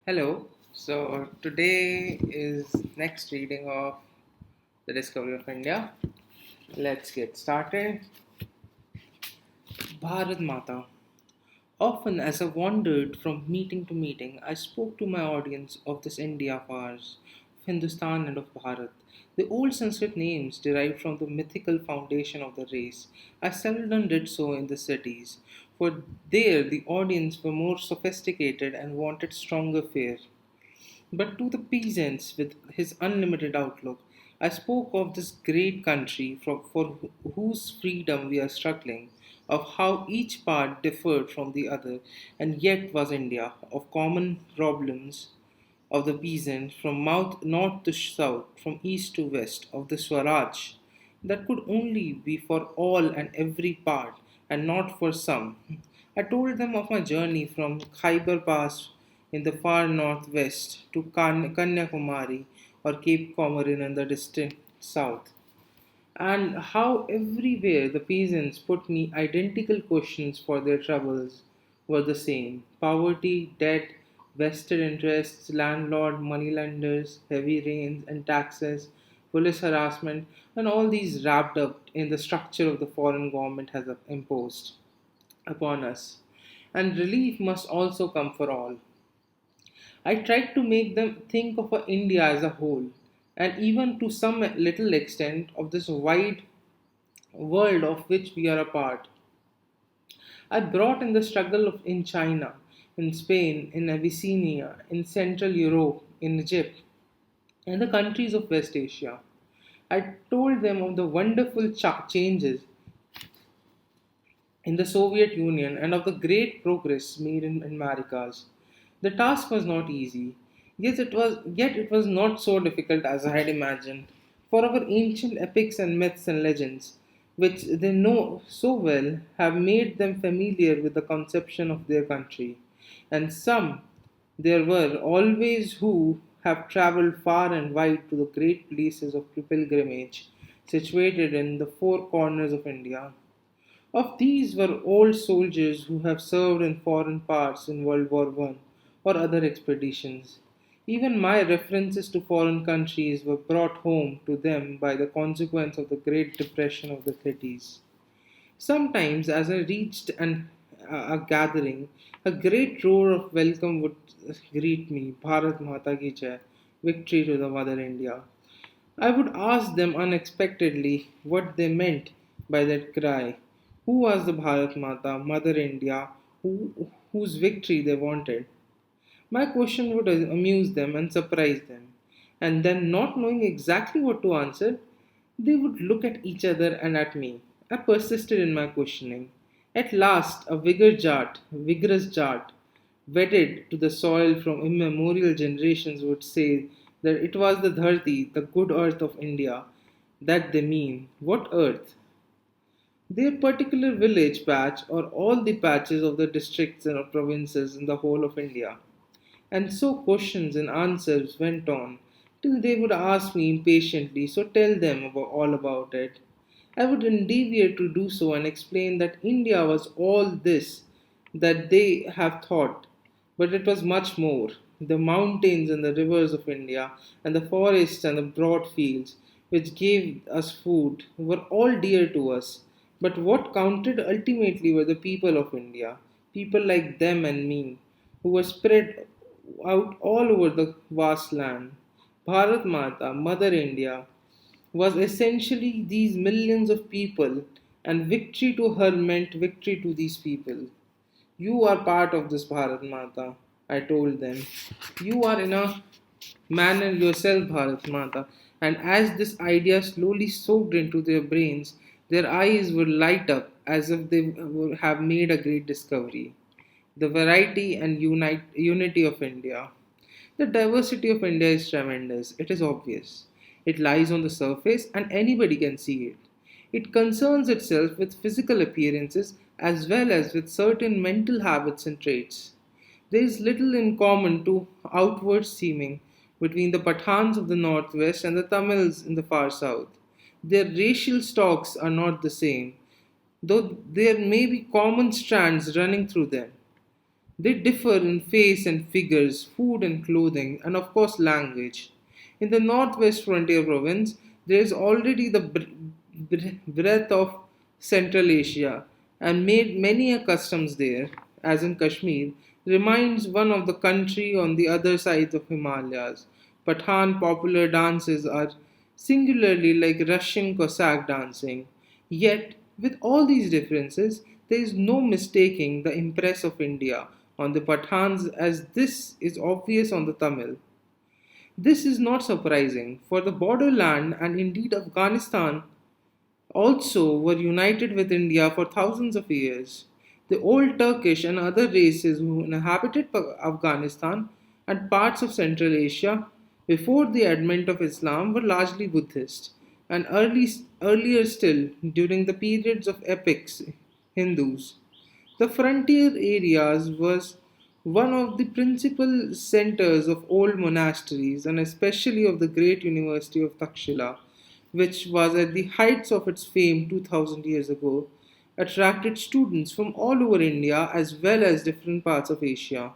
Hello. So today is next reading of the Discovery of India. Let's get started. Bharat Mata. Often, as I wandered from meeting to meeting, I spoke to my audience of this India of ours, of Hindustan and of Bharat. The old Sanskrit names derived from the mythical foundation of the race. I seldom did so in the cities, for there the audience were more sophisticated and wanted stronger fare. But to the peasants with his unlimited outlook, I spoke of this great country for whose freedom we are struggling, of how each part differed from the other and yet was India, of common problems of the peasant from north to south, from east to west, of the Swaraj that could only be for all and every part and not for some. I told them of my journey from Khyber Pass in the far northwest to Kanyakumari or Cape Comorin in the distant south, and how everywhere the peasants put me identical questions for their troubles were the same: poverty, debt, vested interests, landlord, moneylenders, heavy rains and taxes, police harassment, and all these wrapped up in the structure of the foreign government has imposed upon us. And relief must also come for all. I tried to make them think of India as a whole, and even to some little extent of this wide world of which we are a part. I brought in the struggle in China, in Spain, in Abyssinia, in Central Europe, in Egypt, and the countries of West Asia. I told them of the wonderful changes in the Soviet Union and of the great progress made in Americas. The task was not easy, yet it was not so difficult as I had imagined. For our ancient epics and myths and legends, which they know so well, have made them familiar with the conception of their country. And some there were always who have travelled far and wide to the great places of pilgrimage situated in the four corners of India. Of these were old soldiers who have served in foreign parts in World War I or other expeditions. Even my references to foreign countries were brought home to them by the consequence of the Great Depression of the 30s. Sometimes, as I reached a gathering, a great roar of welcome would greet me: Bharat Mata ki Jai, victory to the Mother India. I would ask them unexpectedly what they meant by that cry. Who was the Bharat Mata, Mother India, whose victory they wanted? My question would amuse them and surprise them. And then, not knowing exactly what to answer, they would look at each other and at me. I persisted in my questioning. At last, a vigorous Jat, wedded to the soil from immemorial generations, would say that it was the dharti, the good earth of India, that they mean. What earth? Their particular village patch or all the patches of the districts and provinces in the whole of India. And so questions and answers went on till they would ask me impatiently, so tell them all about it. I would endeavor to do so and explain that India was all this that they have thought, but it was much more. The mountains and the rivers of India, and the forests and the broad fields, which gave us food, were all dear to us. But what counted ultimately were the people of India, people like them and me, who were spread out all over the vast land. Bharat Mata, Mother India, was essentially these millions of people, and victory to her meant victory to these people. You are part of this Bharat Mata, I told them. You are in a manner yourself Bharat Mata. And as this idea slowly soaked into their brains, their eyes would light up as if they would have made a great discovery: the variety and unity of India. The diversity of India is tremendous, it is obvious. It lies on the surface and anybody can see it. It concerns itself with physical appearances as well as with certain mental habits and traits. There is little in common to outward seeming between the Pathans of the northwest and the Tamils in the far south. Their racial stocks are not the same, though there may be common strands running through them. They differ in face and figures, food and clothing, and of course, language. In the northwest frontier province, there is already the breadth of Central Asia, and made many a customs there, as in Kashmir, reminds one of the country on the other side of Himalayas. Pathan popular dances are singularly like Russian Cossack dancing. Yet, with all these differences, there is no mistaking the impress of India on the Pathans as this is obvious on the Tamil. This is not surprising, for the borderland and indeed Afghanistan also were united with India for thousands of years. The old Turkish and other races who inhabited Afghanistan and parts of Central Asia before the advent of Islam were largely Buddhist, and earlier still, during the periods of epics, Hindus. The frontier areas was one of the principal centers of old monasteries and especially of the great university of Takshila, which was at the heights of its fame 2000 years ago, attracted students from all over India as well as different parts of Asia.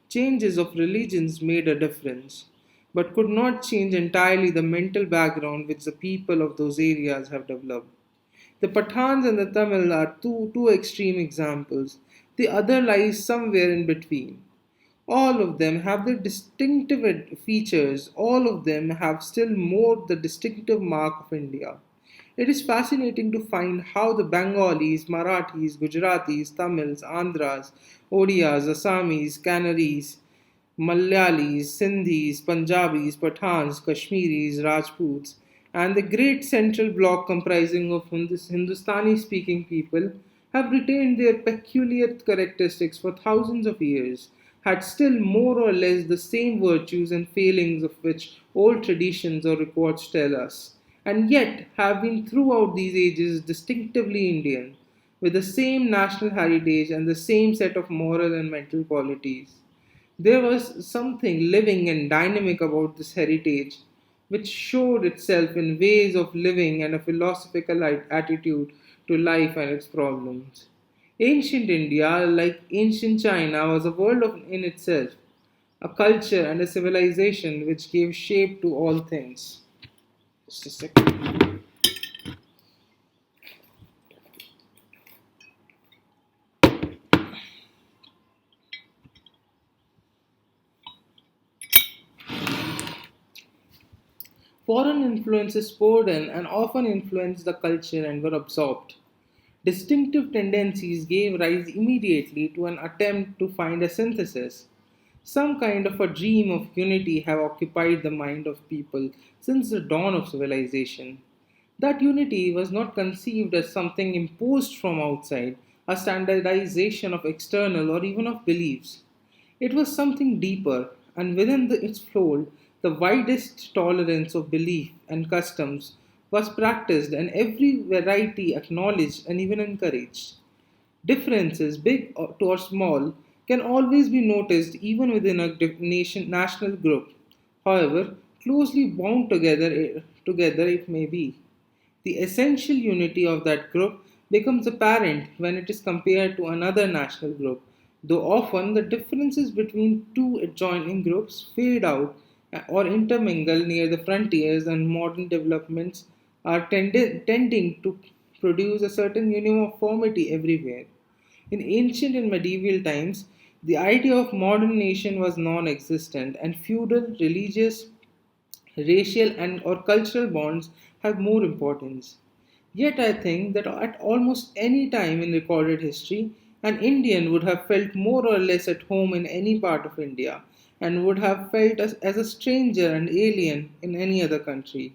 Changes of religions made a difference, but could not change entirely the mental background which the people of those areas have developed. The Pathans and the Tamil are two extreme examples. The other lies somewhere in between. All of them have their distinctive features, all of them have still more the distinctive mark of India. It is fascinating to find how the Bengalis, Marathis, Gujaratis, Tamils, Andhras, Odias, Assamese, Canaries, Malayalis, Sindhis, Punjabis, Pathans, Kashmiris, Rajputs, and the great central bloc comprising of Hindustani speaking people have retained their peculiar characteristics for thousands of years, had still more or less the same virtues and failings of which old traditions or records tell us, and yet have been throughout these ages distinctively Indian, with the same national heritage and the same set of moral and mental qualities. There was something living and dynamic about this heritage, which showed itself in ways of living and a philosophical attitude to life and its problems. Ancient India, like ancient China, was a world in itself, a culture and a civilization which gave shape to all things. Just a second. Foreign influences poured in and often influenced the culture and were absorbed. Distinctive tendencies gave rise immediately to an attempt to find a synthesis. Some kind of a dream of unity have occupied the mind of people since the dawn of civilization. That unity was not conceived as something imposed from outside, a standardization of external or even of beliefs. It was something deeper, and within its fold, the widest tolerance of belief and customs was practiced, and every variety acknowledged and even encouraged. Differences, big or small, can always be noticed even within a national group. However, closely bound together it may be. The essential unity of that group becomes apparent when it is compared to another national group, though often the differences between two adjoining groups fade out or intermingle near the frontiers, and modern developments are tending to produce a certain uniformity everywhere. In ancient and medieval times, the idea of modern nation was non existent, and feudal, religious, racial, and or cultural bonds have more importance. Yet I think that at almost any time in recorded history, an Indian would have felt more or less at home in any part of India and would have felt as a stranger and alien in any other country.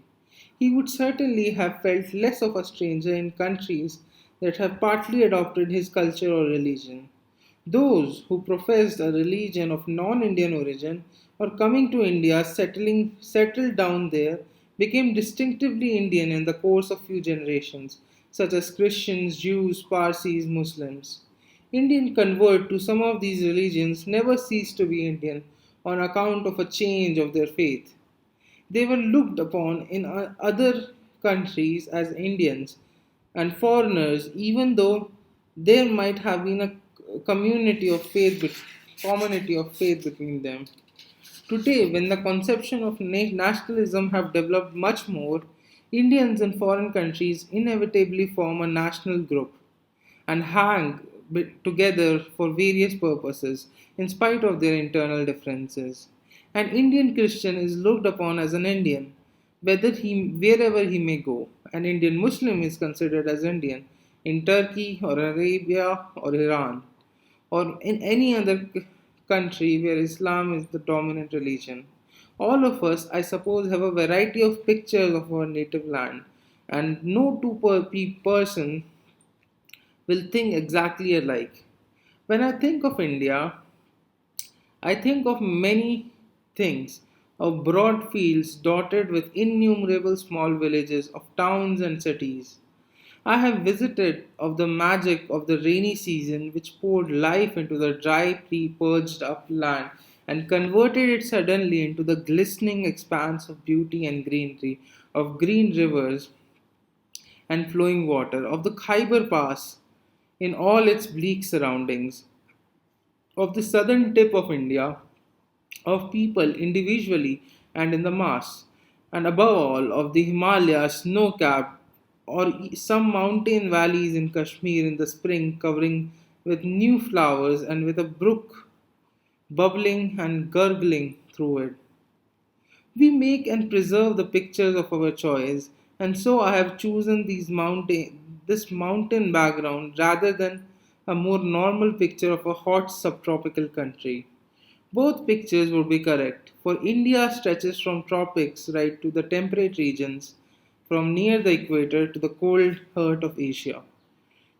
He would certainly have felt less of a stranger in countries that have partly adopted his culture or religion. Those who professed a religion of non Indian origin or coming to India settled down there became distinctively Indian in the course of few generations, such as Christians, Jews, Parsis, Muslims. Indian convert to some of these religions never ceased to be Indian on account of a change of their faith. They were looked upon in other countries as Indians and foreigners, even though there might have been a community of faith. commonality of faith between them. Today, when the conception of nationalism have developed much more, Indians in foreign countries inevitably form a national group and hang together for various purposes in spite of their internal differences. An Indian Christian is looked upon as an Indian, wherever he may go. An Indian Muslim is considered as Indian in Turkey or Arabia or Iran or in any other country where Islam is the dominant religion. All of us, I suppose, have a variety of pictures of our native land, and no person will think exactly alike. When I think of India, I think of many things of broad fields dotted with innumerable small villages, of towns and cities. I have visited of the magic of the rainy season which poured life into the dry, purged up land and converted it suddenly into the glistening expanse of beauty and greenery, of green rivers and flowing water, of the Khyber Pass in all its bleak surroundings, of the southern tip of India, of people individually and in the mass, and above all of the Himalayas snow capped or some mountain valleys in Kashmir in the spring covering with new flowers and with a brook bubbling and gurgling through it. We make and preserve the pictures of our choice, and so I have chosen this mountain background rather than a more normal picture of a hot subtropical country. Both pictures would be correct, for India stretches from tropics right to the temperate regions, from near the equator to the cold heart of Asia.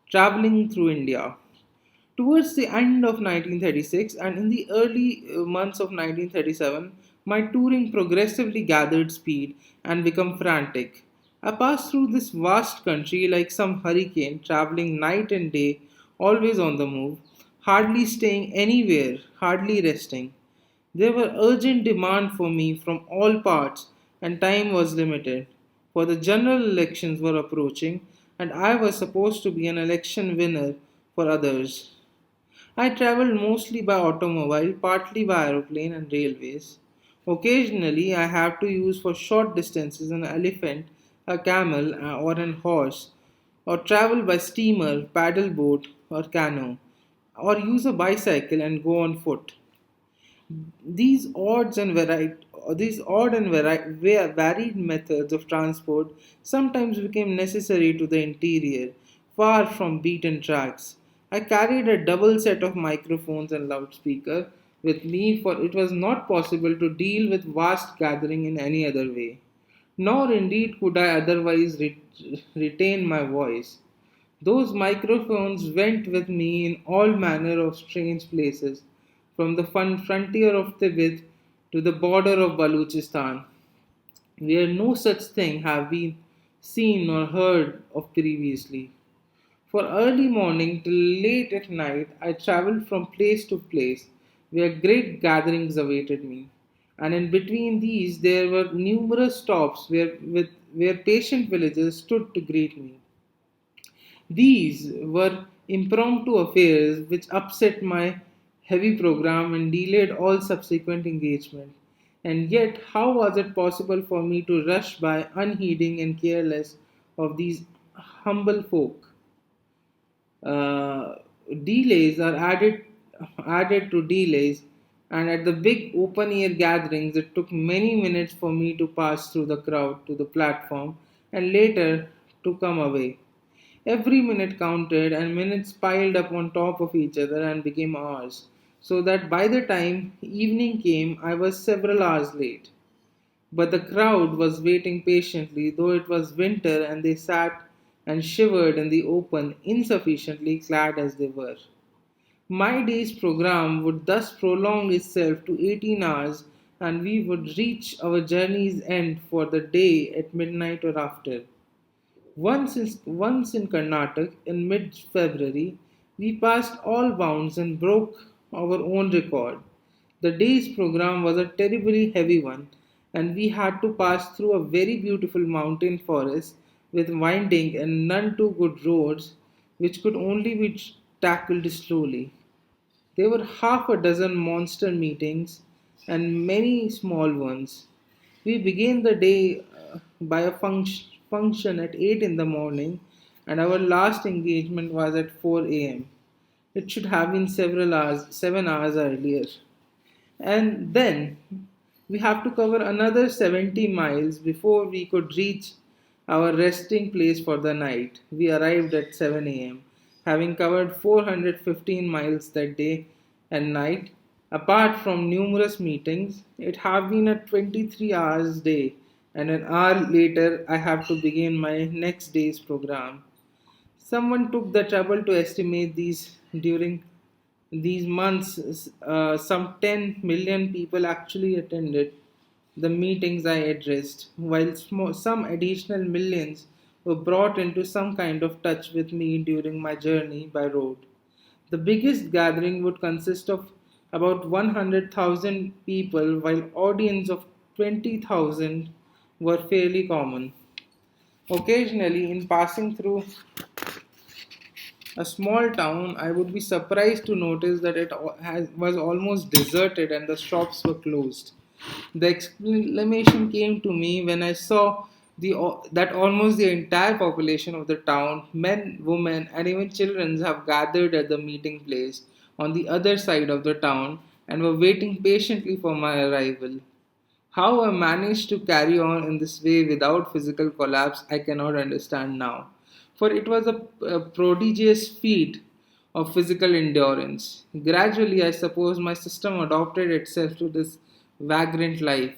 Traveling through India. Towards the end of 1936 and in the early months of 1937, my touring progressively gathered speed and became frantic. I passed through this vast country like some hurricane, traveling night and day, always on the move, hardly staying anywhere, hardly resting. There were urgent demand for me from all parts, and time was limited, for the general elections were approaching, and I was supposed to be an election winner for others. I traveled mostly by automobile, partly by aeroplane and railways. Occasionally, I have to use for short distances an elephant, a camel, or an horse, or travel by steamer, paddle boat, or canoe, or use a bicycle and go on foot. These odd and varied methods of transport sometimes became necessary to the interior, far from beaten tracks. I carried a double set of microphones and loudspeaker with me, for it was not possible to deal with vast gathering in any other way. Nor indeed could I otherwise retain my voice. Those microphones went with me in all manner of strange places, from the frontier of Tibet to the border of Baluchistan, where no such thing have been seen nor heard of previously. For early morning till late at night, I travelled from place to place where great gatherings awaited me, and in between these there were numerous stops where patient villagers stood to greet me. These were impromptu affairs which upset my heavy program and delayed all subsequent engagement. And yet, how was it possible for me to rush by unheeding and careless of these humble folk? uh, Delays are added to delays, and at the big open air gatherings it took many minutes for me to pass through the crowd to the platform and later to come away. Every minute counted, and minutes piled up on top of each other and became hours, so that by the time evening came I was several hours late. But the crowd was waiting patiently, though it was winter and they sat and shivered in the open, insufficiently clad as they were. My day's program would thus prolong itself to 18 hours, and we would reach our journey's end for the day at midnight or after. Once in Karnataka in mid February, we passed all bounds and broke our own record. The day's program was a terribly heavy one, and we had to pass through a very beautiful mountain forest with winding and none too good roads, which could only be tackled slowly. There were half a dozen monster meetings and many small ones. We began the day by a function at 8 in the morning, and our last engagement was at 4 a.m. It should have been 7 hours earlier. And then we have to cover another 70 miles before we could reach our resting place for the night. We arrived at 7 a.m., having covered 415 miles that day and night. Apart from numerous meetings, it have been a 23 hours day, and an hour later I have to begin my next day's program. Someone took the trouble to estimate these during these months. Some 10 million people actually attended the meetings I addressed, while some additional millions were brought into some kind of touch with me during my journey by road. The biggest gathering would consist of about 100,000 people, while audience of 20,000 were fairly common. Occasionally, in passing through a small town, I would be surprised to notice that was almost deserted and the shops were closed. The exclamation came to me when I saw that almost the entire population of the town, men, women, and even children, have gathered at the meeting place on the other side of the town and were waiting patiently for my arrival. How I managed to carry on in this way without physical collapse, I cannot understand now. For it was a prodigious feat of physical endurance. Gradually, I suppose my system adopted itself to this vagrant life.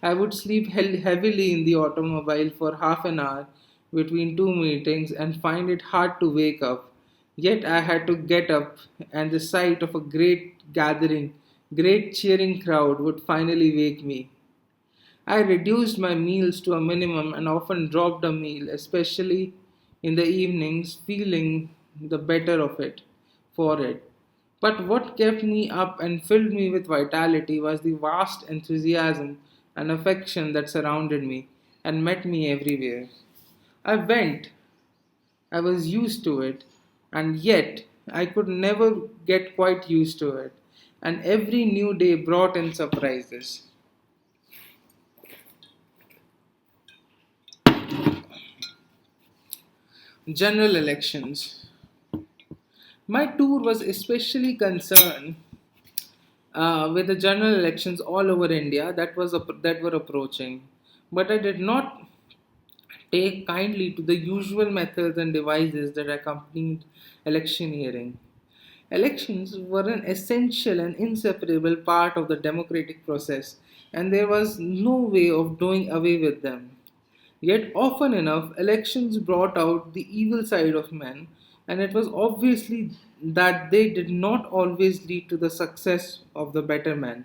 I would sleep heavily in the automobile for half an hour between two meetings and find it hard to wake up. Yet I had to get up, and the sight of a great gathering, great cheering crowd would finally wake me. I reduced my meals to a minimum and often dropped a meal, especially in the evenings, feeling the better of it for it. But what kept me up and filled me with vitality was the vast enthusiasm and affection that surrounded me and met me everywhere. I went, I was used to it, and yet I could never get quite used to it. And every new day brought in surprises. General elections. My tour was especially concerned with the general elections all over India that were approaching, but I did not take kindly to the usual methods and devices that accompanied electioneering. Elections were an essential and inseparable part of the democratic process, and there was no way of doing away with them. Yet, often enough, elections brought out the evil side of men, and it was obviously that they did not always lead to the success of the better man.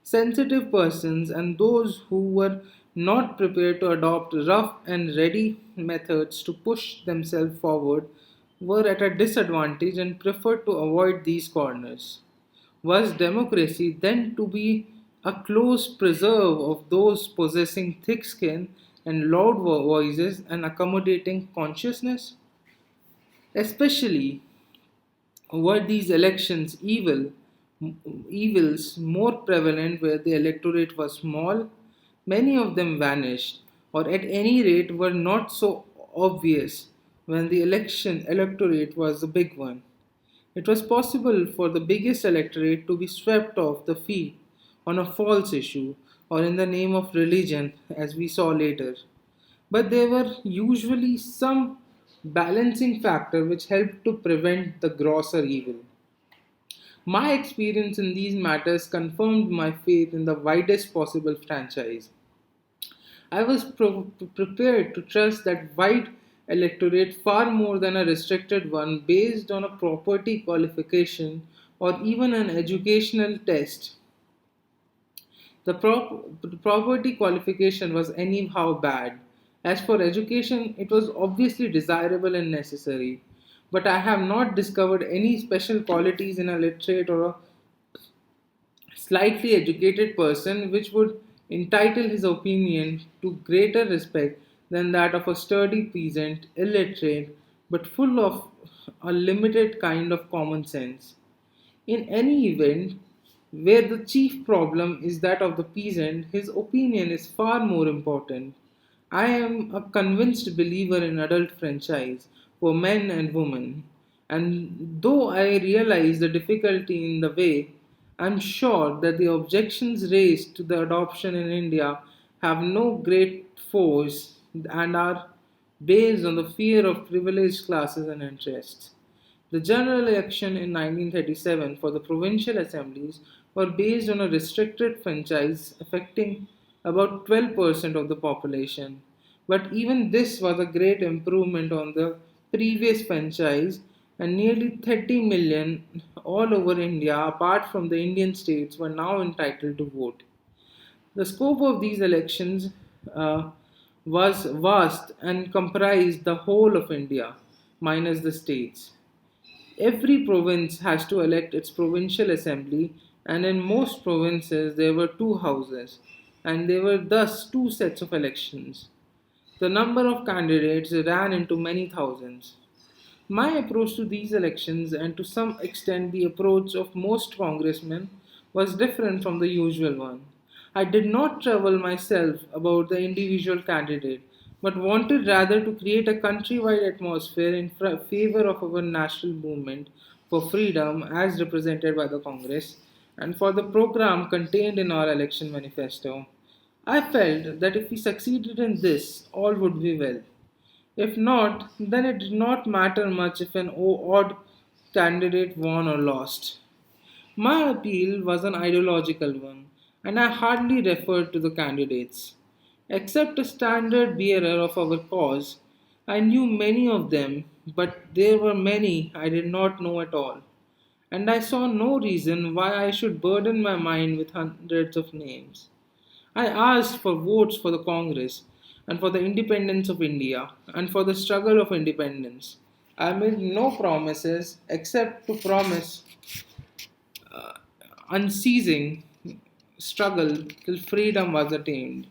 Sensitive persons and those who were not prepared to adopt rough and ready methods to push themselves forward were at a disadvantage and preferred to avoid these corners. Was democracy then to be a close preserve of those possessing thick skin and loud voices and accommodating consciousness? Especially were these evils more prevalent where the electorate was small? Many of them vanished, or at any rate were not so obvious when the election electorate was a big one. It was possible for the biggest electorate to be swept off the feet on a false issue or in the name of religion, as we saw later. But there were usually some balancing factor which helped to prevent the grosser evil. My experience in these matters confirmed my faith in the widest possible franchise. I was prepared to trust that wide electorate far more than a restricted one based on a property qualification or even an educational test. The property qualification was anyhow bad. As for education, it was obviously desirable and necessary. But I have not discovered any special qualities in a literate or a slightly educated person which would entitle his opinion to greater respect than that of a sturdy peasant, illiterate, but full of a limited kind of common sense. In any event where the chief problem is that of the peasant, his opinion is far more important. I am a convinced believer in adult franchise for men and women, and though I realize the difficulty in the way, I'm sure that the objections raised to the adoption in India have no great force and are based on the fear of privileged classes and interests. The general election in 1937 for the provincial assemblies were based on a restricted franchise affecting about 12% of the population. But even this was a great improvement on the previous franchise, and nearly 30 million all over India, apart from the Indian states, were now entitled to vote. The scope of these elections uh, was vast and comprised the whole of India, minus the states. Every province has to elect its provincial assembly, and in most provinces there were two houses, and there were thus two sets of elections. The number of candidates ran into many thousands. My approach to these elections, and to some extent the approach of most congressmen, was different from the usual one. I did not trouble myself about the individual candidate, but wanted rather to create a countrywide atmosphere in favor of our national movement for freedom as represented by the Congress and for the program contained in our election manifesto. I felt that if we succeeded in this, all would be well. If not, then it did not matter much if an odd candidate won or lost. My appeal was an ideological one, and I hardly referred to the candidates. Except a standard bearer of our cause, I knew many of them, but there were many I did not know at all, and I saw no reason why I should burden my mind with hundreds of names. I asked for votes for the Congress and for the independence of India and for the struggle of independence. I made no promises except to promise unceasing struggle till freedom was attained.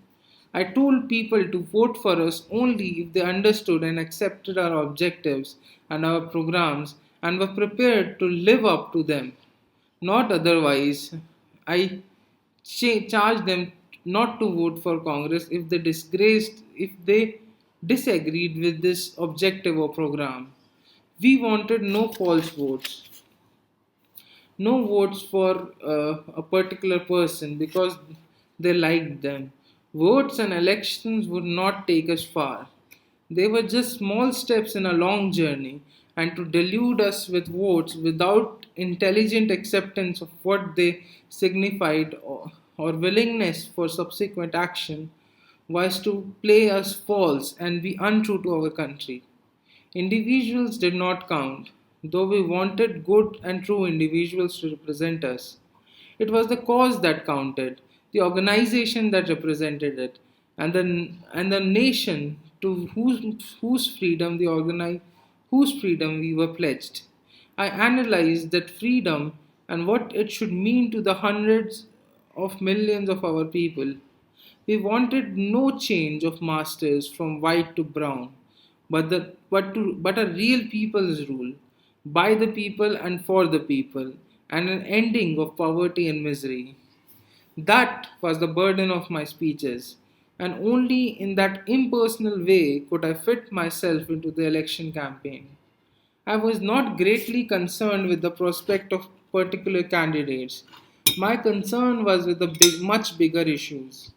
I told people to vote for us only if they understood and accepted our objectives and our programs and were prepared to live up to them. Not otherwise. I charged them not to vote for Congress if they disagreed with this objective or program. We wanted no false votes, no votes for a particular person because they liked them. Votes and elections would not take us far. They were just small steps in a long journey, and to delude us with votes without intelligent acceptance of what they signified or willingness for subsequent action was to play us false and be untrue to our country. Individuals did not count, though we wanted good and true individuals to represent us. It was the cause that counted, the organization that represented it, and the nation to whose freedom we were pledged. I analyzed that freedom and what it should mean to the hundreds of millions of our people. We wanted no change of masters from white to brown, but a real people's rule, by the people and for the people, and an ending of poverty and misery. That was the burden of my speeches, and only in that impersonal way could I fit myself into the election campaign. I was not greatly concerned with the prospect of particular candidates. My concern was with the much bigger issues.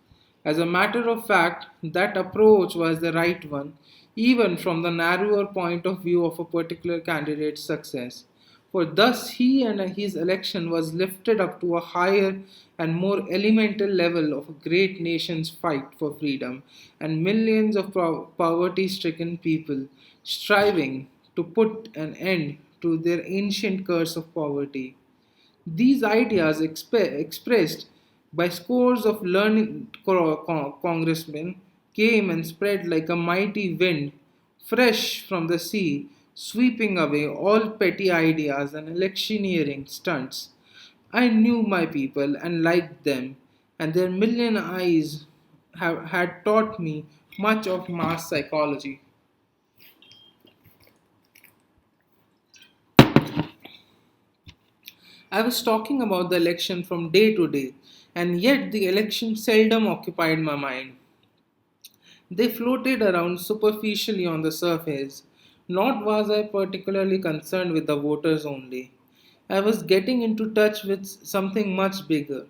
As a matter of fact, that approach was the right one, even from the narrower point of view of a particular candidate's success. For thus he and his election was lifted up to a higher and more elemental level of a great nation's fight for freedom and millions of poverty stricken people striving to put an end to their ancient curse of poverty. These ideas, expressed by scores of learned congressmen, came and spread like a mighty wind, fresh from the sea, sweeping away all petty ideas and electioneering stunts. I knew my people and liked them, and their million eyes had taught me much of mass psychology. I was talking about the election from day to day, and yet the election seldom occupied my mind. They floated around superficially on the surface. Not was I particularly concerned with the voters only. I was getting into touch with something much bigger,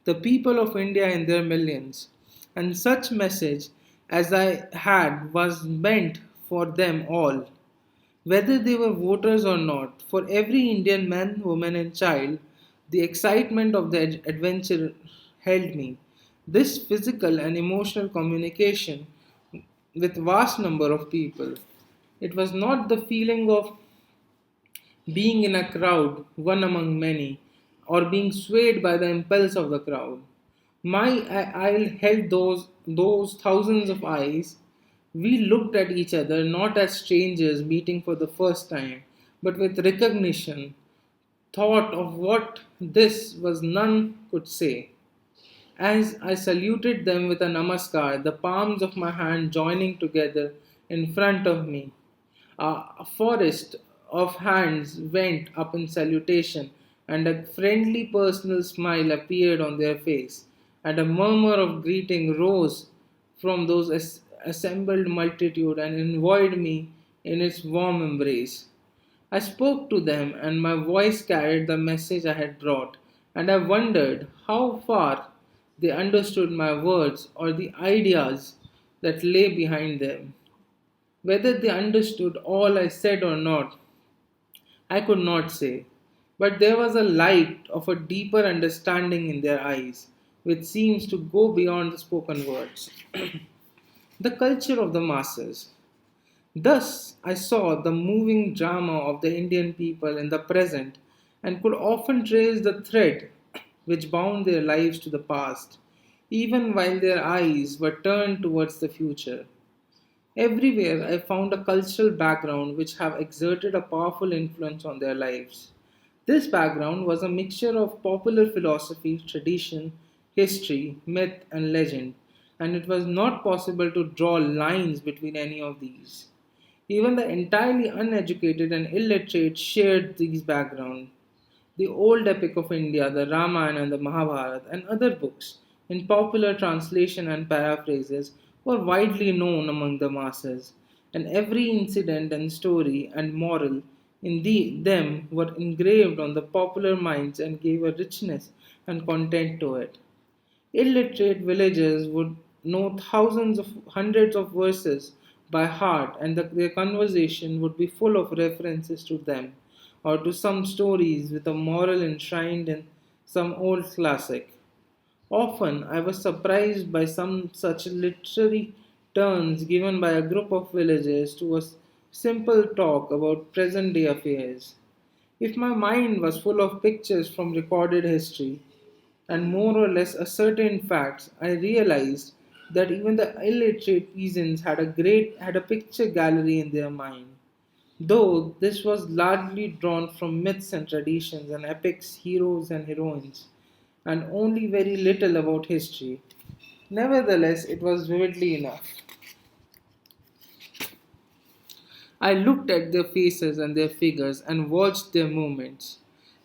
the people of India in their millions. And such message as I had was meant for them all, whether they were voters or not. For every Indian man, woman, and child, the excitement of the adventure held me. This physical and emotional communication with vast number of people. It was not the feeling of being in a crowd, one among many, or being swayed by the impulse of the crowd. I held those thousands of eyes. We looked at each other not as strangers meeting for the first time, but with recognition, thought of what this was none could say. As I saluted them with a namaskar, the palms of my hand joining together in front of me, a forest of hands went up in salutation, and a friendly personal smile appeared on their face, and a murmur of greeting rose from those assembled multitude and envoyed me in its warm embrace. I spoke to them, and my voice carried the message I had brought, and I wondered how far they understood my words or the ideas that lay behind them. Whether they understood all I said or not, I could not say. But there was a light of a deeper understanding in their eyes, which seems to go beyond the spoken words. The culture of the masses. Thus, I saw the moving drama of the Indian people in the present and could often trace the thread which bound their lives to the past, even while their eyes were turned towards the future. Everywhere I found a cultural background which have exerted a powerful influence on their lives. This background was a mixture of popular philosophy, tradition, history, myth, and legend, and it was not possible to draw lines between any of these. Even the entirely uneducated and illiterate shared these backgrounds. The old epic of India, the Ramayana and the Mahabharata, and other books, in popular translation and paraphrases, were widely known among the masses, and every incident and story and moral in them were engraved on the popular minds and gave a richness and content to it. Illiterate villagers would know thousands of hundreds of verses by heart, and their conversation would be full of references to them or to some stories with a moral enshrined in some old classic. Often I was surprised by some such literary turns given by a group of villagers to a simple talk about present day affairs. If my mind was full of pictures from recorded history, and more or less ascertained facts, I realized that even the illiterate peasants had a picture gallery in their mind. Though this was largely drawn from myths and traditions and epics, heroes and heroines, and only very little about history. Nevertheless, it was vividly enough. I looked at their faces and their figures and watched their movements.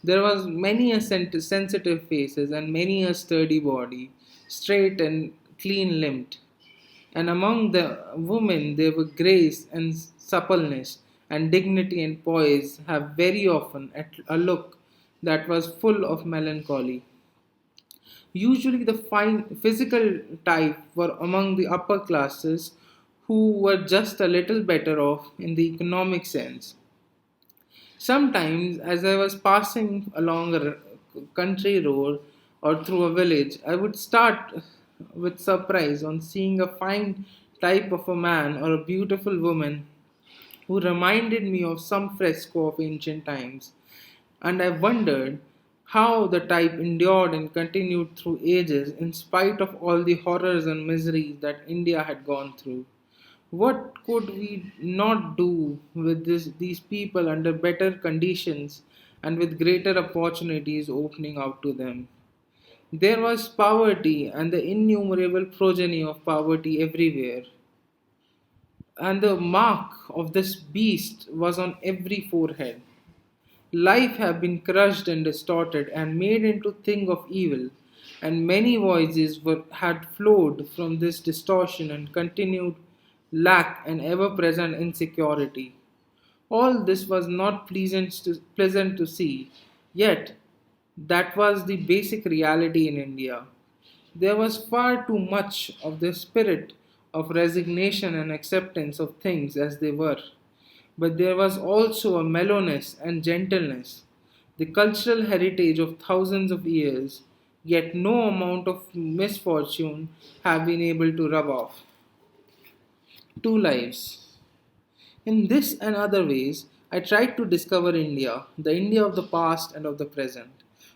There was many a sensitive faces and many a sturdy body, straight and clean limbed. And among the women there were grace and suppleness, and dignity and poise have very often a look that was full of melancholy. Usually, the fine physical type were among the upper classes who were just a little better off in the economic sense. Sometimes, as I was passing along a country road or through a village, I would start with surprise on seeing a fine type of a man or a beautiful woman who reminded me of some fresco of ancient times, and I wondered how the type endured and continued through ages in spite of all the horrors and miseries that India had gone through. What could we not do with these people under better conditions and with greater opportunities opening out to them? There was poverty and the innumerable progeny of poverty everywhere, and the mark of this beast was on every forehead. Life have been crushed and distorted and made into thing of evil, and many voices had flowed from this distortion and continued lack and ever-present insecurity. All this was not pleasant to see, yet that was the basic reality in India. There was far too much of the spirit of resignation and acceptance of things as they were, but there was also a mellowness and gentleness, the cultural heritage of thousands of years, yet no amount of misfortune have been able to rub off. Two lives. In this and other ways, I tried to discover India, the India of the past and of the present,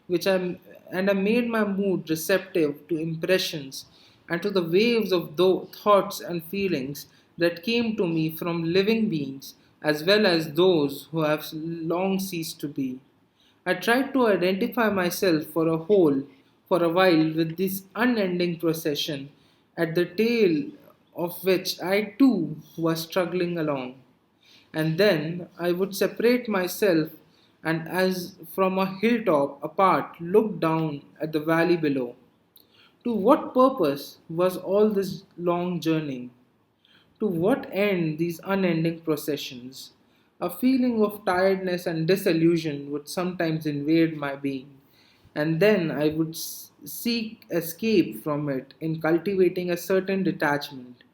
which I made my mood receptive to impressions and to the waves of thoughts and feelings that came to me from living beings as well as those who have long ceased to be. I tried to identify myself for a while with this unending procession, at the tail of which I too was struggling along. And then I would separate myself and, as from a hilltop apart, look down at the valley below. To what purpose was all this long journey? To what end these unending processions? A feeling of tiredness and disillusion would sometimes invade my being, and then I would seek escape from it in cultivating a certain detachment.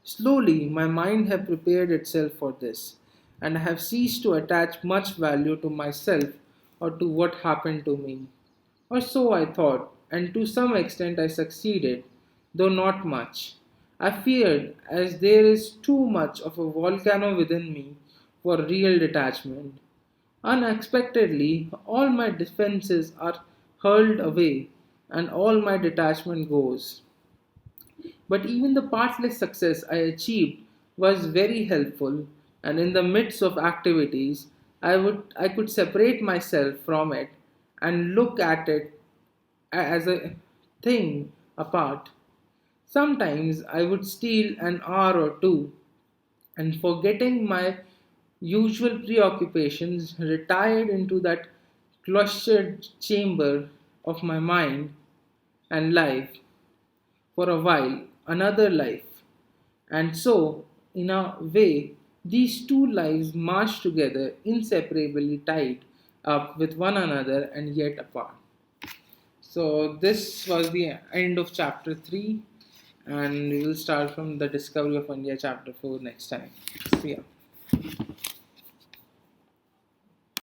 Slowly, my mind had prepared itself for this, and I have ceased to attach much value to myself or to what happened to me. Or so I thought, and to some extent I succeeded, though not much. I feared, as there is too much of a volcano within me for real detachment. Unexpectedly, all my defenses are hurled away, and all my detachment goes. But even the partless success I achieved was very helpful, and in the midst of activities, I could separate myself from it and look at it as a thing apart. Sometimes I would steal an hour or two and, forgetting my usual preoccupations, retired into that cloistered chamber of my mind and life for a while, another life. And so, in a way, these two lives march together, inseparably tied up with one another and yet apart. So, this was the end of chapter 3, and we will start from the discovery of India, chapter 4, next time. See ya.